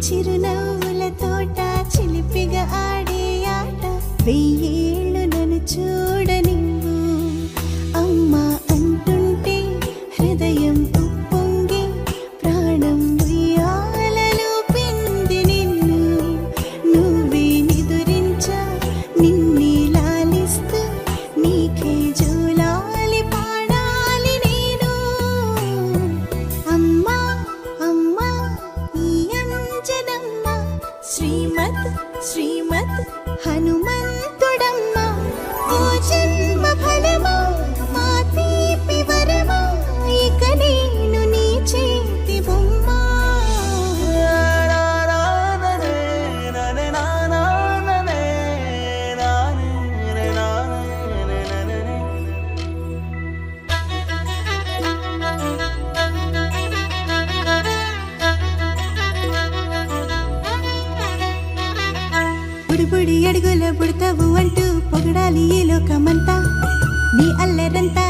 చిరునవ్వుల తోట చిలిపిగా ఆడే ఆట వెయ్యేళ్ళు నన్ను చూడనివ్వు అమ్మా అంటుంటే హృదయం ఉప్పొంగి ప్రాణం ఉయ్యాలలో పిండి నిన్ను నువ్వే నిదురించా నిన్నే లాలిస్తూ నీకే జోలాలి పాడాలి నేను అమ్మా అమ్మా ఈ అంజనమ్మ శ్రీమత్ శ్రీమత్ హనుమంతుడమ్మ ఓ జన్మ ఫలమా మా తీపి వరమా ఇక నేను నీ చేతి బొమ్మ బుడిబుడి అడుగుల పుడతావు అంటూ పొగడాలి ఈ లోకమంతా నీ అల్లరంతా